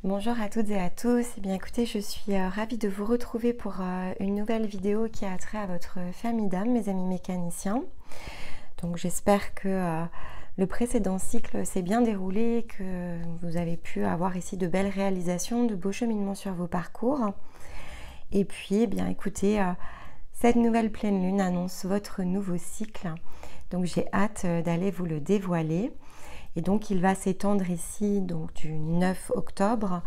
Bonjour à toutes et à tous. Eh bien écoutez, je suis ravie de vous retrouver pour une nouvelle vidéo qui a trait à votre famille d'âmes, mes amis mécaniciens. Donc j'espère que le précédent cycle s'est bien déroulé, que vous avez pu avoir ici de belles réalisations, de beaux cheminements sur vos parcours. Et puis, eh bien écoutez, cette nouvelle pleine lune annonce votre nouveau cycle. Donc j'ai hâte d'aller vous le dévoiler. Et donc il va s'étendre ici donc du 9 octobre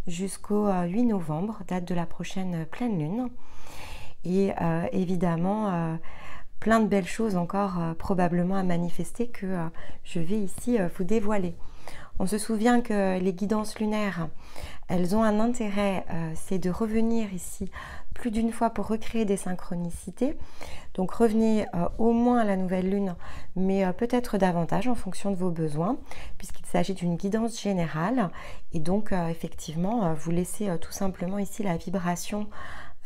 jusqu'au 8 novembre, date de la prochaine pleine lune. Et évidemment, plein de belles choses encore probablement à manifester que je vais ici vous dévoiler. On se souvient que les guidances lunaires, elles ont un intérêt, c'est de revenir ici plus d'une fois pour recréer des synchronicités. Donc revenez au moins à la nouvelle lune, mais peut-être davantage en fonction de vos besoins, puisqu'il s'agit d'une guidance générale. Et donc effectivement, vous laissez tout simplement ici la vibration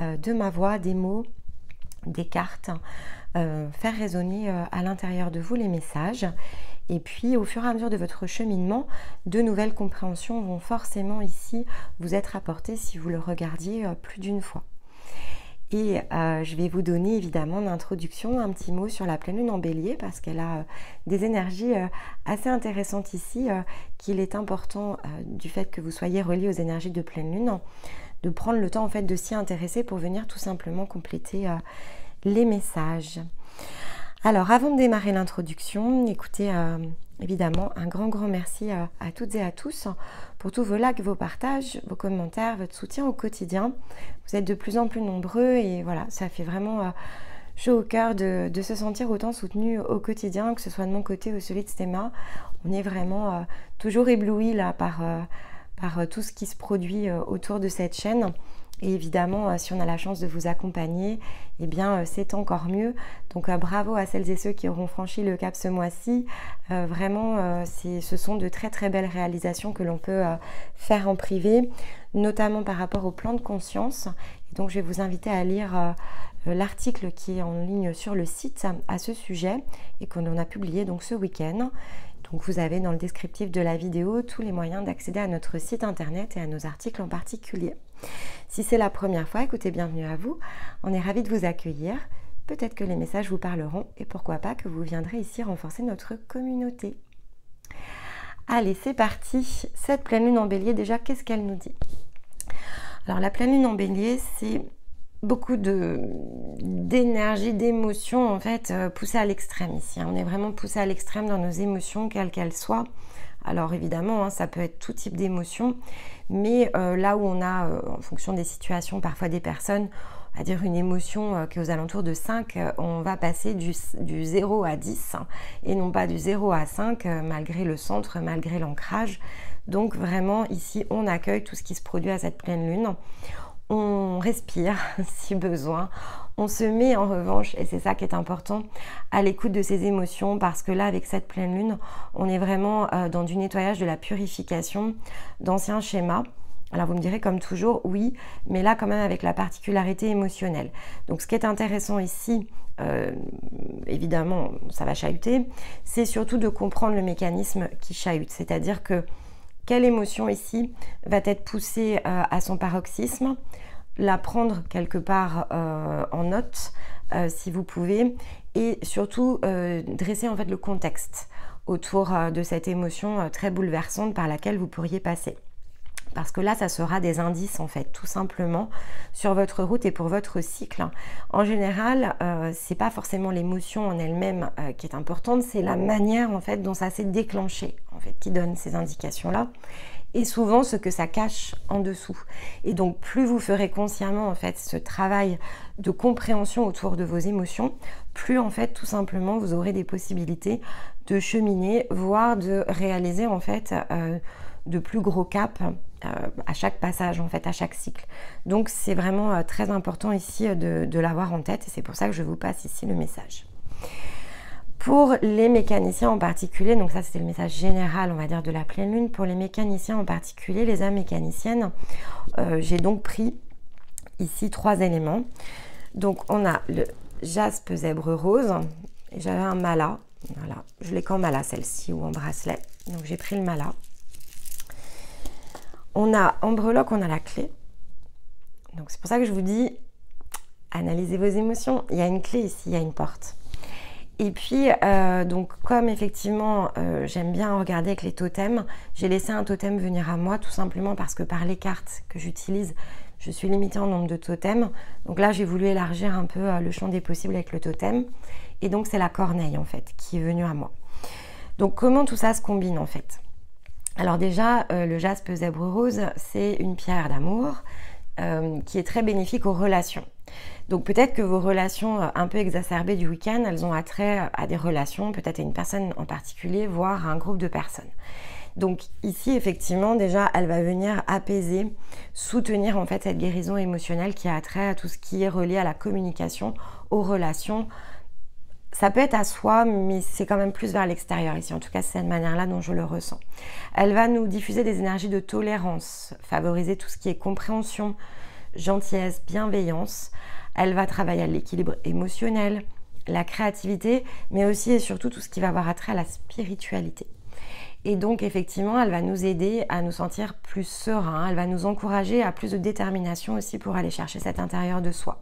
de ma voix, des mots, des cartes, faire résonner à l'intérieur de vous les messages. Et puis, au fur et à mesure de votre cheminement, de nouvelles compréhensions vont forcément ici vous être apportées si vous le regardiez plus d'une fois. Et je vais vous donner évidemment en introduction un petit mot sur la pleine lune en bélier parce qu'elle a des énergies assez intéressantes ici, qu'il est important du fait que vous soyez reliés aux énergies de pleine lune, de prendre le temps en fait de s'y intéresser pour venir tout simplement compléter les messages. Alors avant de démarrer l'introduction, écoutez, évidemment un grand merci à toutes et à tous pour tous vos likes, vos partages, vos commentaires, votre soutien au quotidien. Vous êtes de plus en plus nombreux et voilà, ça fait vraiment chaud au cœur de se sentir autant soutenu au quotidien, que ce soit de mon côté ou celui de Stéma. On est vraiment toujours ébloui là par tout ce qui se produit autour de cette chaîne. Et évidemment, si on a la chance de vous accompagner, eh bien c'est encore mieux. Donc bravo à celles et ceux qui auront franchi le cap ce mois-ci. Vraiment, ce sont de très belles réalisations que l'on peut faire en privé, notamment par rapport au plan de conscience. Et donc je vais vous inviter à lire l'article qui est en ligne sur le site à ce sujet et que l'on a publié donc ce week-end. Donc vous avez dans le descriptif de la vidéo tous les moyens d'accéder à notre site internet et à nos articles en particulier. Si c'est la première fois, écoutez, bienvenue à vous. On est ravis de vous accueillir. Peut-être que les messages vous parleront et pourquoi pas que vous viendrez ici renforcer notre communauté. Allez, c'est parti. Cette pleine lune en bélier, déjà, qu'est-ce qu'elle nous dit? Alors la pleine lune en bélier, c'est beaucoup d'énergie, d'émotions en fait poussées à l'extrême ici. On est vraiment poussé à l'extrême dans nos émotions, quelles qu'elles soient. Alors évidemment, ça peut être tout type d'émotions, mais là où on a, en fonction des situations, parfois des personnes, on va dire une émotion qui est aux alentours de 5, on va passer du 0 à 10 et non pas du 0 à 5 malgré le centre, malgré l'ancrage. Donc vraiment ici, on accueille tout ce qui se produit à cette pleine lune. On respire si besoin, on se met en revanche, et c'est ça qui est important, à l'écoute de ces émotions parce que là avec cette pleine lune, on est vraiment dans du nettoyage, de la purification d'anciens schémas. Alors vous me direz comme toujours, oui, mais là quand même avec la particularité émotionnelle. Donc ce qui est intéressant ici, évidemment ça va chahuter, c'est surtout de comprendre le mécanisme qui chahute, c'est-à-dire que quelle émotion ici va être poussée à son paroxysme, la prendre quelque part en note si vous pouvez, et surtout dresser en fait le contexte autour de cette émotion très bouleversante par laquelle vous pourriez passer. Parce que là, ça sera des indices en fait, tout simplement, sur votre route et pour votre cycle. En général, c'est pas forcément l'émotion en elle-même qui est importante, c'est la manière en fait dont ça s'est déclenché, en fait, qui donne ces indications-là. Et souvent ce que ça cache en dessous. Et donc plus vous ferez consciemment en fait ce travail de compréhension autour de vos émotions, plus en fait tout simplement vous aurez des possibilités de cheminer, voire de réaliser en fait de plus gros caps à chaque passage, en fait, à chaque cycle. Donc c'est vraiment très important ici de l'avoir en tête et c'est pour ça que je vous passe ici le message. Pour les mécaniciens en particulier, donc ça c'était le message général, on va dire, de la pleine lune. Pour les mécaniciens en particulier, les âmes mécaniciennes, j'ai donc pris ici 3 éléments. Donc on a le jaspe zèbre rose et j'avais un mala. Voilà, je l'ai qu'en mala celle-ci ou en bracelet. Donc j'ai pris le mala. On a en breloque, on a la clé. Donc c'est pour ça que je vous dis, analysez vos émotions. Il y a une clé ici, il y a une porte. Et puis, donc comme effectivement, j'aime bien regarder avec les totems, j'ai laissé un totem venir à moi, tout simplement parce que par les cartes que j'utilise, je suis limitée en nombre de totems. Donc là, j'ai voulu élargir un peu le champ des possibles avec le totem. Et donc, c'est la corneille, en fait, qui est venue à moi. Donc, comment tout ça se combine, en fait? Alors déjà, le jaspe zèbre rose, c'est une pierre d'amour qui est très bénéfique aux relations. Donc peut-être que vos relations un peu exacerbées du week-end, elles ont attrait à des relations, peut-être à une personne en particulier, voire à un groupe de personnes. Donc ici, effectivement, déjà, elle va venir apaiser, soutenir en fait cette guérison émotionnelle qui a attrait à tout ce qui est relié à la communication, aux relations. Ça peut être à soi, mais c'est quand même plus vers l'extérieur ici. En tout cas, c'est cette manière-là dont je le ressens. Elle va nous diffuser des énergies de tolérance, favoriser tout ce qui est compréhension, gentillesse, bienveillance. Elle va travailler à l'équilibre émotionnel, la créativité, mais aussi et surtout tout ce qui va avoir attrait à la spiritualité. Et donc, effectivement, elle va nous aider à nous sentir plus sereins. Elle va nous encourager à plus de détermination aussi pour aller chercher cet intérieur de soi.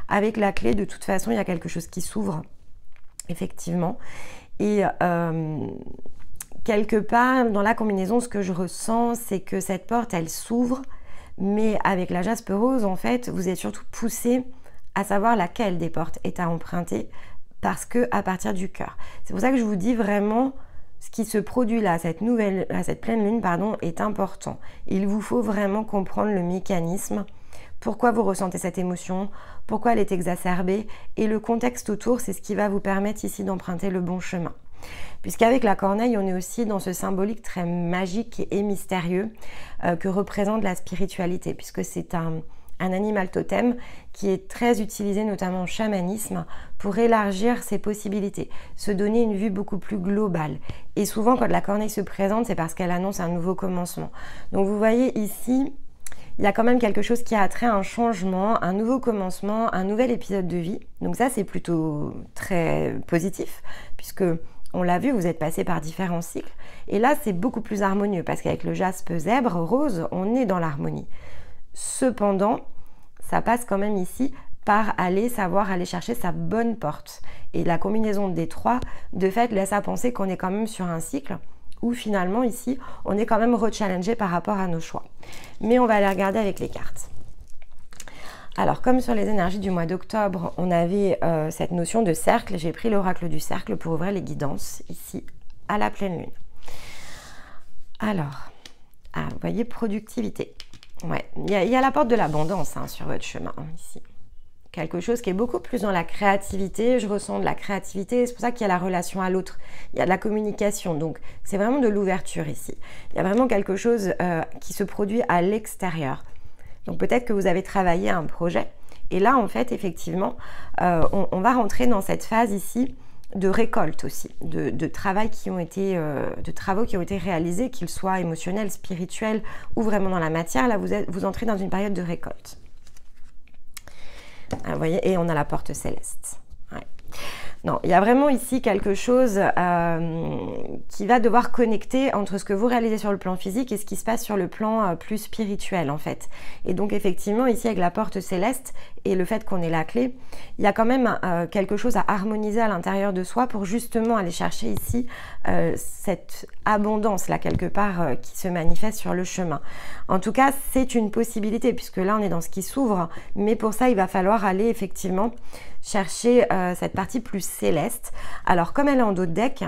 Avec la clé, de toute façon, il y a quelque chose qui s'ouvre, effectivement. Et quelque part, dans la combinaison, ce que je ressens, c'est que cette porte, elle s'ouvre, mais avec la jaspe rose, en fait, vous êtes surtout poussé à savoir laquelle des portes est à emprunter, parce que à partir du cœur. C'est pour ça que je vous dis vraiment, ce qui se produit là, cette pleine lune, pardon, est important. Il vous faut vraiment comprendre le mécanisme, pourquoi vous ressentez cette émotion, pourquoi elle est exacerbée, et le contexte autour, c'est ce qui va vous permettre ici d'emprunter le bon chemin. Puisqu'avec la corneille, on est aussi dans ce symbolique très magique et mystérieux que représente la spiritualité, puisque c'est un animal totem qui est très utilisé notamment en chamanisme pour élargir ses possibilités, se donner une vue beaucoup plus globale. Et souvent, quand la corneille se présente, c'est parce qu'elle annonce un nouveau commencement. Donc vous voyez ici, il y a quand même quelque chose qui a trait à un changement, un nouveau commencement, un nouvel épisode de vie. Donc ça, c'est plutôt très positif, puisque on l'a vu, vous êtes passé par différents cycles. Et là, c'est beaucoup plus harmonieux, parce qu'avec le jaspe zèbre rose, on est dans l'harmonie. Cependant, ça passe quand même ici par savoir aller chercher sa bonne porte. Et la combinaison des trois, de fait, laisse à penser qu'on est quand même sur un cycle où finalement ici, on est quand même rechallengé par rapport à nos choix. Mais on va aller regarder avec les cartes. Alors, comme sur les énergies du mois d'octobre, on avait cette notion de cercle, j'ai pris l'oracle du cercle pour ouvrir les guidances ici à la pleine lune. Alors, vous voyez, productivité. Ouais, il y a la porte de l'abondance sur votre chemin ici. Quelque chose qui est beaucoup plus dans la créativité. Je ressens de la créativité. C'est pour ça qu'il y a la relation à l'autre. Il y a de la communication. Donc, c'est vraiment de l'ouverture ici. Il y a vraiment quelque chose qui se produit à l'extérieur. Donc, peut-être que vous avez travaillé un projet. Et là, en fait, effectivement, on va rentrer dans cette phase ici de récolte aussi, de travaux qui ont été réalisés, qu'ils soient émotionnels, spirituels ou vraiment dans la matière. Là, vous entrez dans une période de récolte. Vous voyez, et on a la porte céleste. Ouais. Non, il y a vraiment ici quelque chose qui va devoir connecter entre ce que vous réalisez sur le plan physique et ce qui se passe sur le plan plus spirituel en fait. Et donc effectivement ici avec la porte céleste et le fait qu'on ait la clé, il y a quand même quelque chose à harmoniser à l'intérieur de soi pour justement aller chercher ici cette abondance là quelque part qui se manifeste sur le chemin. En tout cas, c'est une possibilité puisque là on est dans ce qui s'ouvre, mais pour ça il va falloir aller effectivement chercher cette partie plus céleste. Alors comme elle est en dos de deck,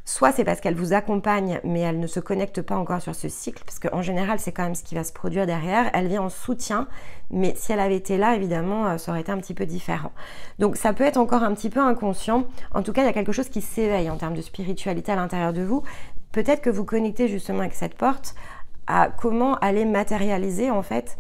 soit c'est parce qu'elle vous accompagne mais elle ne se connecte pas encore sur ce cycle, parce qu'en général c'est quand même ce qui va se produire derrière, elle vient en soutien, mais si elle avait été là évidemment ça aurait été un petit peu différent. Donc ça peut être encore un petit peu inconscient, en tout cas il y a quelque chose qui s'éveille en termes de spiritualité à l'intérieur de vous. Peut-être que vous connectez justement avec cette porte à comment aller matérialiser en fait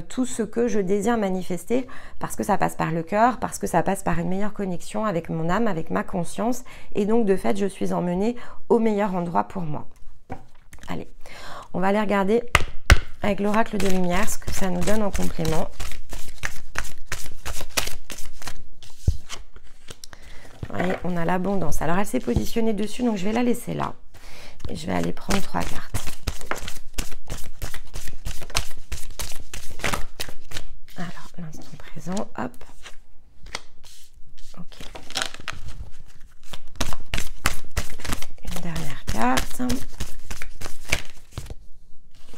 tout ce que je désire manifester, parce que ça passe par le cœur, parce que ça passe par une meilleure connexion avec mon âme, avec ma conscience, et donc de fait je suis emmenée au meilleur endroit pour moi. Allez, on va aller regarder avec l'oracle de lumière ce que ça nous donne en complément. Vous voyez, on a l'abondance. Alors elle s'est positionnée dessus, donc je vais la laisser là et je vais aller prendre 3 cartes. présent. Hop. Ok. Une dernière carte. Hop,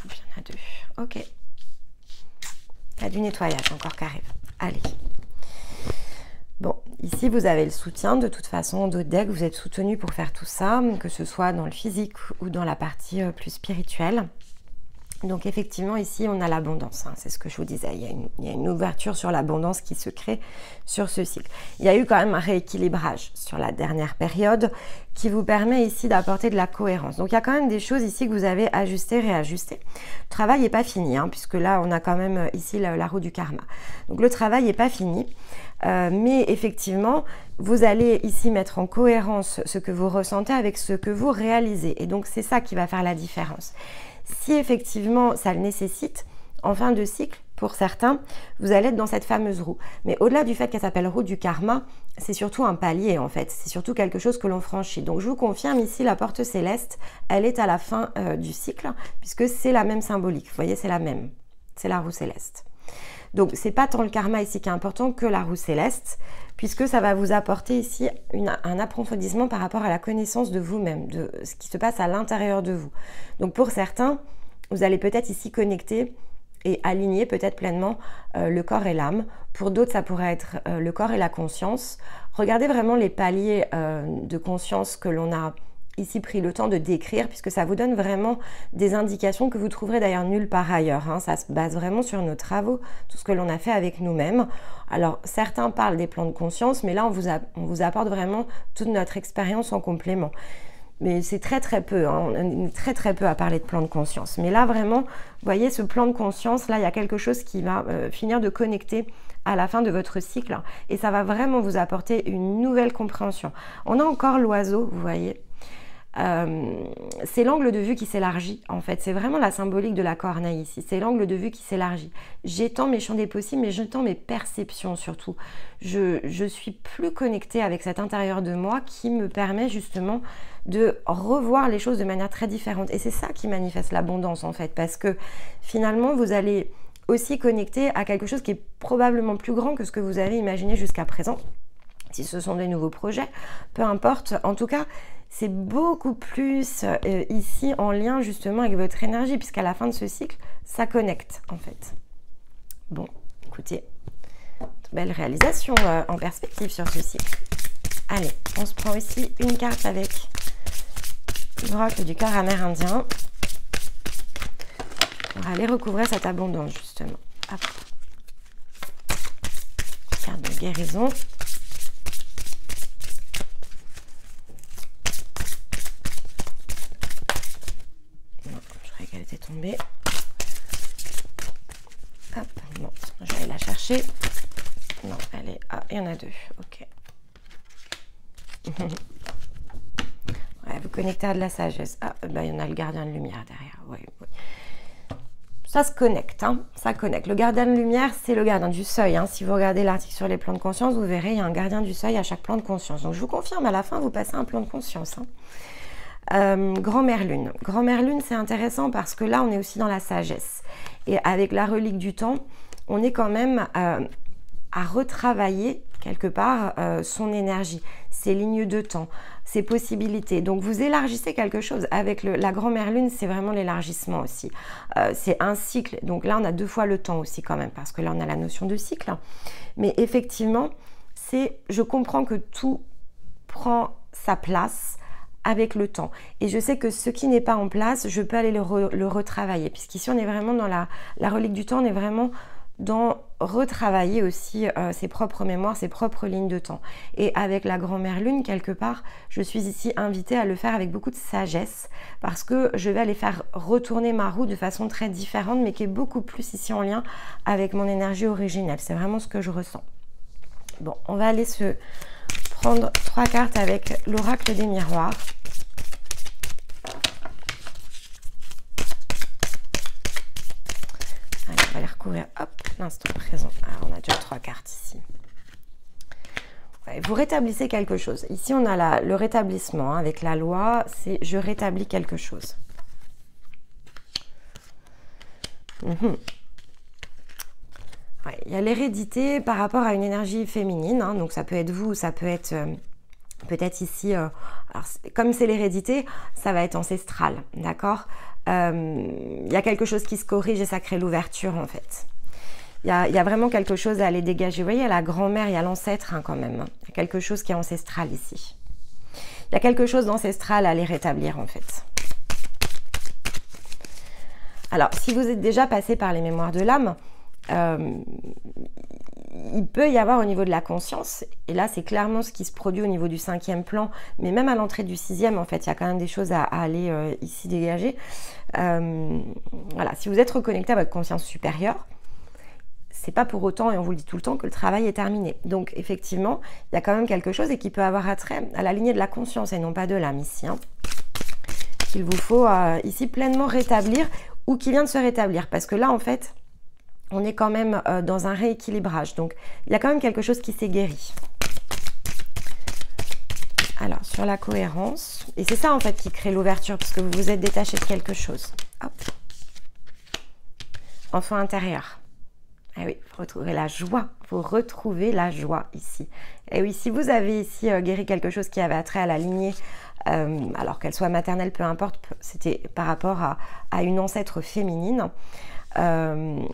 il y en a deux. Ok. Il y a du nettoyage encore qui arrive. Allez. Bon, ici vous avez le soutien, de toute façon, d'autres decks, vous êtes soutenu pour faire tout ça, que ce soit dans le physique ou dans la partie plus spirituelle. Donc effectivement, ici, on a l'abondance, hein, c'est ce que je vous disais, il y a une ouverture sur l'abondance qui se crée sur ce cycle. Il y a eu quand même un rééquilibrage sur la dernière période qui vous permet ici d'apporter de la cohérence. Donc il y a quand même des choses ici que vous avez ajustées, réajustées. Le travail n'est pas fini, hein, puisque là, on a quand même ici la roue du karma. Donc le travail n'est pas fini, mais effectivement, vous allez ici mettre en cohérence ce que vous ressentez avec ce que vous réalisez. Et donc c'est ça qui va faire la différence. Si effectivement ça le nécessite, en fin de cycle, pour certains, vous allez être dans cette fameuse roue. Mais au-delà du fait qu'elle s'appelle roue du karma, c'est surtout un palier en fait. C'est surtout quelque chose que l'on franchit. Donc je vous confirme ici, la porte céleste, elle est à la fin du cycle, puisque c'est la même symbolique. Vous voyez, c'est la même. C'est la roue céleste. Donc c'est pas tant le karma ici qui est important que la roue céleste, puisque ça va vous apporter ici un approfondissement par rapport à la connaissance de vous-même, de ce qui se passe à l'intérieur de vous. Donc pour certains, vous allez peut-être ici connecter et aligner peut-être pleinement le corps et l'âme. Pour d'autres, ça pourrait être le corps et la conscience. Regardez vraiment les paliers de conscience que l'on a ici pris le temps de décrire, puisque ça vous donne vraiment des indications que vous trouverez d'ailleurs nulle part ailleurs, hein. Ça se base vraiment sur nos travaux, tout ce que l'on a fait avec nous-mêmes. Alors certains parlent des plans de conscience, mais là on vous apporte vraiment toute notre expérience en complément. Mais c'est très peu, hein. On est très peu à parler de plan de conscience. Mais là vraiment, vous voyez ce plan de conscience, là il y a quelque chose qui va finir de connecter à la fin de votre cycle, et ça va vraiment vous apporter une nouvelle compréhension. On a encore l'oiseau, vous voyez. C'est l'angle de vue qui s'élargit en fait, c'est vraiment la symbolique de la corneille ici, c'est l'angle de vue qui s'élargit. J'étends mes champs des possibles, mais j'étends mes perceptions surtout. Je suis plus connectée avec cet intérieur de moi qui me permet justement de revoir les choses de manière très différente, et c'est ça qui manifeste l'abondance en fait, parce que finalement vous allez aussi connecter à quelque chose qui est probablement plus grand que ce que vous avez imaginé jusqu'à présent. Si ce sont des nouveaux projets, peu importe, en tout cas c'est beaucoup plus ici en lien justement avec votre énergie, puisqu'à la fin de ce cycle, ça connecte en fait. Bon, écoutez, belle réalisation en perspective sur ce cycle. Allez, on se prend aussi une carte avec l'oracle du cœur amérindien pour aller recouvrir cette abondance justement. Hop. Carte de guérison. Elle était tombée. Hop, bon, je vais aller la chercher. Non, elle est... Ah, il y en a deux, ok. Ouais, vous connectez à de la sagesse. Ah, bah, il y en a le gardien de lumière derrière. Ouais, ouais. Ça se connecte, hein, ça connecte. Le gardien de lumière, c'est le gardien du seuil. Hein. Si vous regardez l'article sur les plans de conscience, vous verrez, il y a un gardien du seuil à chaque plan de conscience. Donc, je vous confirme, à la fin, vous passez un plan de conscience. Hein. Grand-mère lune. Grand-mère lune, c'est intéressant parce que là, on est aussi dans la sagesse. Et avec la relique du temps, on est quand même à retravailler quelque part son énergie, ses lignes de temps, ses possibilités. Donc, vous élargissez quelque chose. Avec la grand-mère lune, c'est vraiment l'élargissement aussi. C'est un cycle. Donc là, on a 2 fois le temps aussi quand même, parce que là, on a la notion de cycle. Mais effectivement, je comprends que tout prend sa place avec le temps. Et je sais que ce qui n'est pas en place, je peux aller le retravailler. Puisqu'ici, on est vraiment dans la relique du temps, on est vraiment dans retravailler aussi ses propres mémoires, ses propres lignes de temps. Et avec la grand-mère lune, quelque part, je suis ici invitée à le faire avec beaucoup de sagesse, parce que je vais aller faire retourner ma roue de façon très différente, mais qui est beaucoup plus ici en lien avec mon énergie originelle. C'est vraiment ce que je ressens. Bon, on va aller se prendre 3 cartes avec l'oracle des miroirs. Allez, on va les recouvrir. Hop, l'instant présent. Alors, on a déjà 3 cartes ici. Ouais, vous rétablissez quelque chose. Ici, on a le rétablissement. Hein, avec la loi, c'est je rétablis quelque chose. Ouais, il il y a l'hérédité par rapport à une énergie féminine, hein, donc ça peut être vous, ça peut être peut-être ici, alors, comme c'est l'hérédité, ça va être ancestral, d'accord. Il y a quelque chose qui se corrige et ça crée l'ouverture en fait. Il y a vraiment quelque chose à aller dégager. Vous voyez, il y a la grand-mère, il y a l'ancêtre hein, quand même. Il y a quelque chose qui est ancestral ici. Il y a quelque chose d'ancestral à aller rétablir en fait. Alors, si vous êtes déjà passé par les mémoires de l'âme, il peut y avoir au niveau de la conscience, et là c'est clairement ce qui se produit au niveau du 5e plan, mais même à l'entrée du 6e, en fait, il y a quand même des choses à aller ici dégager. Voilà, si vous êtes reconnecté à votre conscience supérieure, c'est pas pour autant, et on vous le dit tout le temps, que le travail est terminé. Donc effectivement, il y a quand même quelque chose et qui peut avoir attrait à la lignée de la conscience et non pas de l'âme ici. Hein, qu'il vous faut ici pleinement rétablir ou qui vient de se rétablir. Parce que là, en fait, on est quand même dans un rééquilibrage. Donc, il y a quand même quelque chose qui s'est guéri. Alors, sur la cohérence, et c'est ça en fait qui crée l'ouverture, parce que vous vous êtes détaché de quelque chose. Hop. Enfant intérieur. Eh oui, vous retrouvez la joie. Vous retrouvez la joie ici. Et oui, si vous avez ici guéri quelque chose qui avait attrait à la lignée, alors qu'elle soit maternelle, peu importe, c'était par rapport à une ancêtre féminine, on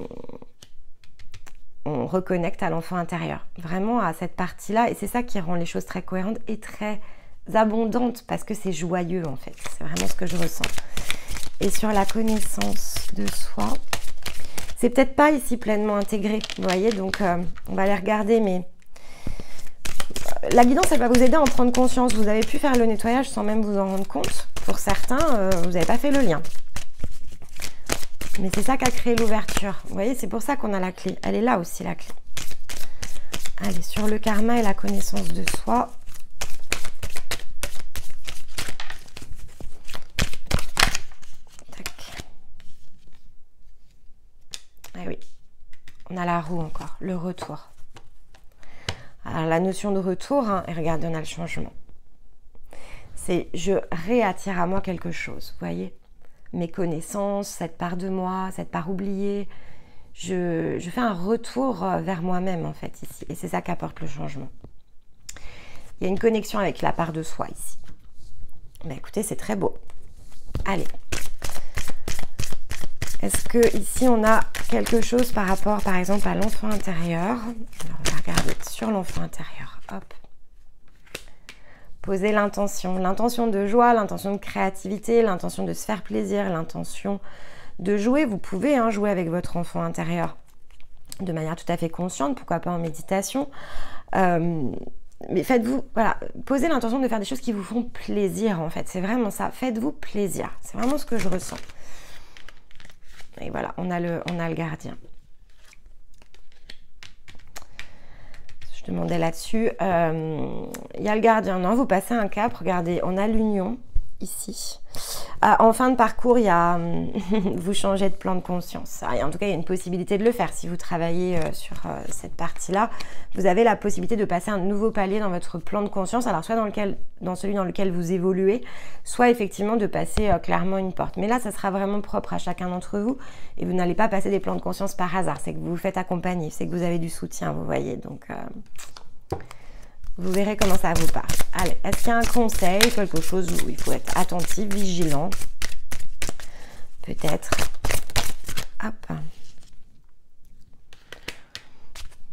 reconnecte à l'enfant intérieur, vraiment à cette partie-là, et c'est ça qui rend les choses très cohérentes et très abondantes, parce que c'est joyeux en fait, c'est vraiment ce que je ressens. Et sur la connaissance de soi, c'est peut-être pas ici pleinement intégré, vous voyez, donc on va aller regarder, mais la guidance, elle va vous aider à en prendre conscience. Vous avez pu faire le nettoyage sans même vous en rendre compte. Pour certains, vous n'avez pas fait le lien. Mais c'est ça qui a créé l'ouverture. Vous voyez, c'est pour ça qu'on a la clé. Elle est là aussi, la clé. Allez, sur le karma et la connaissance de soi. Tac. Ah oui, on a la roue encore, le retour. Alors, la notion de retour, hein, et regardez, on a le changement. C'est je réattire à moi quelque chose, vous voyez, mes connaissances, cette part de moi, cette part oubliée. Je fais un retour vers moi-même en fait ici, et c'est ça qu'apporte le changement. Il y a une connexion avec la part de soi ici. Ben, écoutez, c'est très beau. Allez. Est-ce que ici on a quelque chose par rapport par exemple à l'enfant intérieur? Alors, on va regarder sur l'enfant intérieur. Hop. Posez l'intention de joie, l'intention de créativité, l'intention de se faire plaisir, l'intention de jouer. Vous pouvez hein, jouer avec votre enfant intérieur de manière tout à fait consciente, pourquoi pas en méditation. Mais faites-vous, voilà, posez l'intention de faire des choses qui vous font plaisir en fait. C'est vraiment ça, faites-vous plaisir. C'est vraiment ce que je ressens. Et voilà, on a le gardien. Je demandais là-dessus. Il y a le gardien. Non, vous passez un cap. Regardez, on a l'union ici. En fin de parcours, il y a vous changez de plan de conscience. En tout cas, il y a une possibilité de le faire. Si vous travaillez sur cette partie-là, vous avez la possibilité de passer un nouveau palier dans votre plan de conscience. Alors, soit dans celui dans lequel vous évoluez, soit effectivement de passer clairement une porte. Mais là, ça sera vraiment propre à chacun d'entre vous. Et vous n'allez pas passer des plans de conscience par hasard. C'est que vous vous faites accompagner. C'est que vous avez du soutien, vous voyez. Donc, vous verrez comment ça vous parle. Allez, est-ce qu'il y a un conseil, quelque chose où il faut être attentif, vigilant? Peut-être. Hop.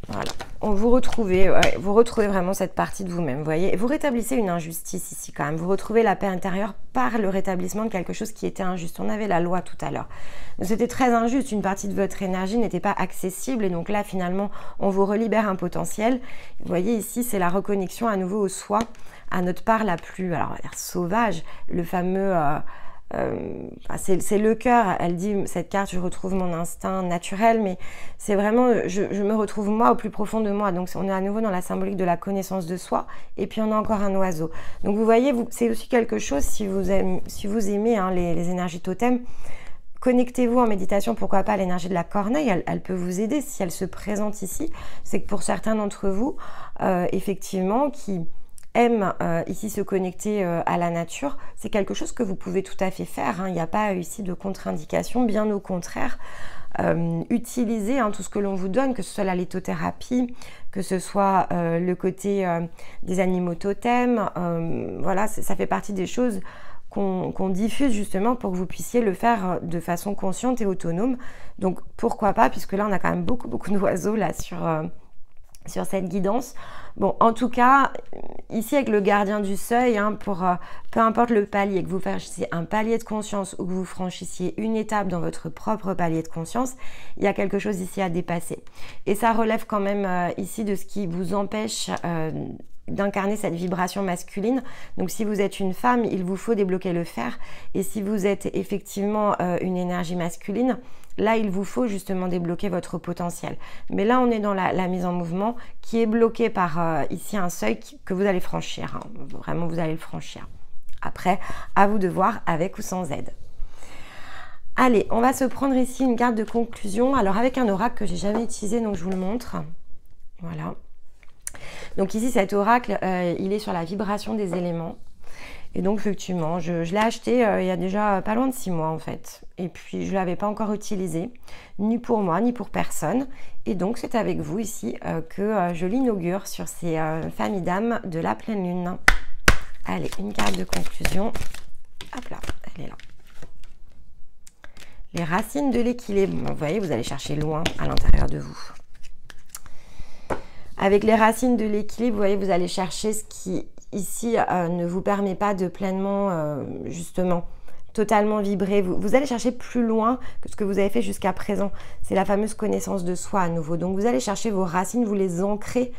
Voilà. Vous retrouvez vraiment cette partie de vous-même, vous voyez. Vous rétablissez une injustice ici quand même. Vous retrouvez la paix intérieure par le rétablissement de quelque chose qui était injuste. On avait la loi tout à l'heure. C'était très injuste. Une partie de votre énergie n'était pas accessible. Et donc là, finalement, on vous relibère un potentiel. Vous voyez ici, c'est la reconnexion à nouveau au soi, à notre part la plus, alors on va dire sauvage, le fameux... c'est le cœur, elle dit cette carte, je retrouve mon instinct naturel, mais c'est vraiment, je me retrouve moi au plus profond de moi. Donc on est à nouveau dans la symbolique de la connaissance de soi, et puis on a encore un oiseau. Donc vous voyez, c'est aussi quelque chose, si vous aimez hein, les énergies totems, connectez-vous en méditation, pourquoi pas à l'énergie de la corneille, elle peut vous aider si elle se présente ici. C'est que pour certains d'entre vous, effectivement, qui aiment ici se connecter à la nature, c'est quelque chose que vous pouvez tout à fait faire, hein. Il n'y a pas ici de contre-indication, bien au contraire. utilisez tout ce que l'on vous donne, que ce soit la lithothérapie, que ce soit le côté des animaux totems. Voilà, ça fait partie des choses qu'on diffuse justement pour que vous puissiez le faire de façon consciente et autonome. Donc pourquoi pas, puisque là on a quand même beaucoup d'oiseaux là sur cette guidance. Bon, en tout cas, ici avec le gardien du seuil, pour peu importe le palier, que vous fassiez un palier de conscience ou que vous franchissiez une étape dans votre propre palier de conscience, il y a quelque chose ici à dépasser. Et ça relève quand même ici de ce qui vous empêche d'incarner cette vibration masculine. Donc si vous êtes une femme, il vous faut débloquer le fer. Et si vous êtes effectivement une énergie masculine, là il vous faut justement débloquer votre potentiel. Mais là on est dans la mise en mouvement qui est bloquée par ici un seuil que vous allez franchir. Vraiment vous allez le franchir. Après, à vous de voir avec ou sans aide. Allez, on va se prendre ici une carte de conclusion. Alors avec un oracle que j'ai jamais utilisé, donc je vous le montre. Voilà. Donc ici cet oracle, il est sur la vibration des éléments. Et donc effectivement, je l'ai acheté il y a déjà pas loin de 6 mois en fait. Et puis je ne l'avais pas encore utilisé, ni pour moi, ni pour personne. Et donc c'est avec vous ici que je l'inaugure sur ces familles d'âmes de la pleine lune. Allez, une carte de conclusion. Hop là, elle est là. Les racines de l'équilibre. Vous voyez, vous allez chercher loin à l'intérieur de vous. Avec les racines de l'équilibre, vous voyez, vous allez chercher ce qui, ici, ne vous permet pas de pleinement, justement, totalement vibrer. Vous allez chercher plus loin que ce que vous avez fait jusqu'à présent. C'est la fameuse connaissance de soi à nouveau. Donc, vous allez chercher vos racines, vous les ancrez.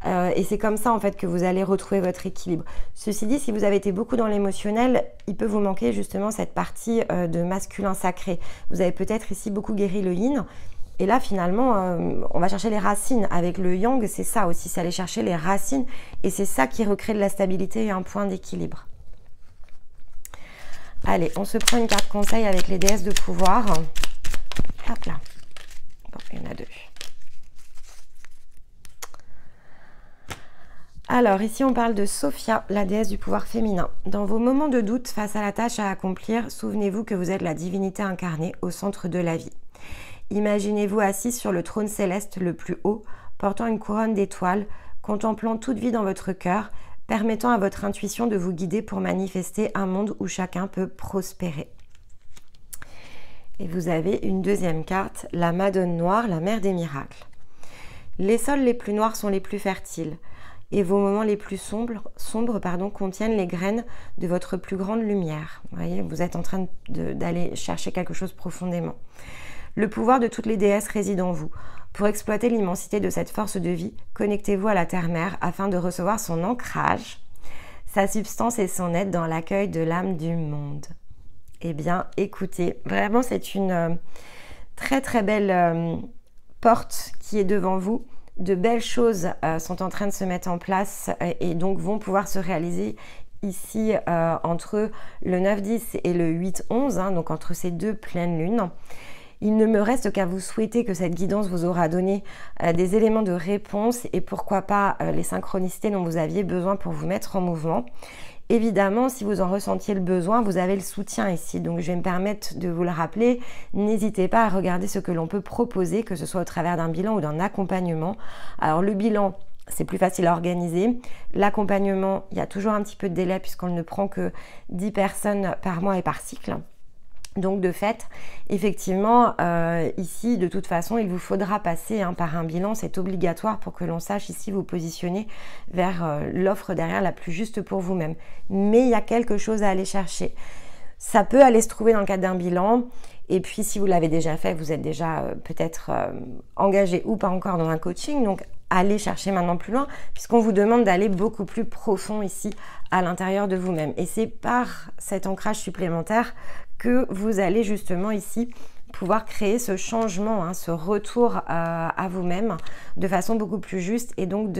Et c'est comme ça, en fait, que vous allez retrouver votre équilibre. Ceci dit, si vous avez été beaucoup dans l'émotionnel, il peut vous manquer justement cette partie de masculin sacré. Vous avez peut-être ici beaucoup guéri le yin. Et là, finalement, on va chercher les racines. Avec le yang, c'est ça aussi, c'est aller chercher les racines. Et c'est ça qui recrée de la stabilité et un point d'équilibre. Allez, on se prend une carte conseil avec les déesses de pouvoir. Hop là. Bon, il y en a 2. Alors, ici, on parle de Sophia, la déesse du pouvoir féminin. Dans vos moments de doute face à la tâche à accomplir, souvenez-vous que vous êtes la divinité incarnée au centre de la vie. Imaginez-vous assis sur le trône céleste le plus haut, portant une couronne d'étoiles, contemplant toute vie dans votre cœur, permettant à votre intuition de vous guider pour manifester un monde où chacun peut prospérer. Et vous avez une deuxième carte, la Madone Noire, la mère des miracles. Les sols les plus noirs sont les plus fertiles, et vos moments les plus sombres contiennent les graines de votre plus grande lumière. Vous voyez, vous êtes en train d'aller chercher quelque chose profondément. Le pouvoir de toutes les déesses réside en vous. Pour exploiter l'immensité de cette force de vie, connectez-vous à la terre-mère afin de recevoir son ancrage, sa substance et son aide dans l'accueil de l'âme du monde. Eh bien, écoutez, vraiment c'est une très très belle porte qui est devant vous. De belles choses sont en train de se mettre en place et donc vont pouvoir se réaliser ici entre le 9-10 et le 8-11, donc entre ces deux pleines lunes. Il ne me reste qu'à vous souhaiter que cette guidance vous aura donné des éléments de réponse et pourquoi pas les synchronicités dont vous aviez besoin pour vous mettre en mouvement. Évidemment, si vous en ressentiez le besoin, vous avez le soutien ici. Donc, je vais me permettre de vous le rappeler. N'hésitez pas à regarder ce que l'on peut proposer, que ce soit au travers d'un bilan ou d'un accompagnement. Alors, le bilan, c'est plus facile à organiser. L'accompagnement, il y a toujours un petit peu de délai puisqu'on ne prend que 10 personnes par mois et par cycle. Donc de fait, effectivement, ici, de toute façon, il vous faudra passer par un bilan. C'est obligatoire pour que l'on sache ici vous positionner vers l'offre derrière la plus juste pour vous-même. Mais il y a quelque chose à aller chercher. Ça peut aller se trouver dans le cadre d'un bilan. Et puis, si vous l'avez déjà fait, vous êtes déjà peut-être engagé ou pas encore dans un coaching. Donc, allez chercher maintenant plus loin puisqu'on vous demande d'aller beaucoup plus profond ici à l'intérieur de vous-même. Et c'est par cet ancrage supplémentaire que vous allez justement ici pouvoir créer ce changement, ce retour à vous-même de façon beaucoup plus juste et donc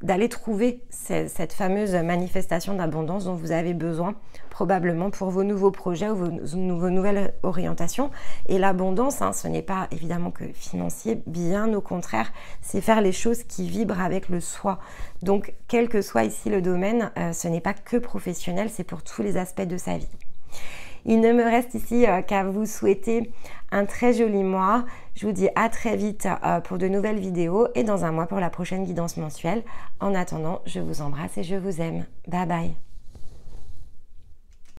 d'aller trouver cette fameuse manifestation d'abondance dont vous avez besoin probablement pour vos nouveaux projets ou vos nouvelles orientations. Et l'abondance, ce n'est pas évidemment que financier, bien au contraire, c'est faire les choses qui vibrent avec le soi. Donc, quel que soit ici le domaine, ce n'est pas que professionnel, c'est pour tous les aspects de sa vie. Il ne me reste ici qu'à vous souhaiter un très joli mois. Je vous dis à très vite pour de nouvelles vidéos et dans un mois pour la prochaine guidance mensuelle. En attendant, je vous embrasse et je vous aime. Bye bye.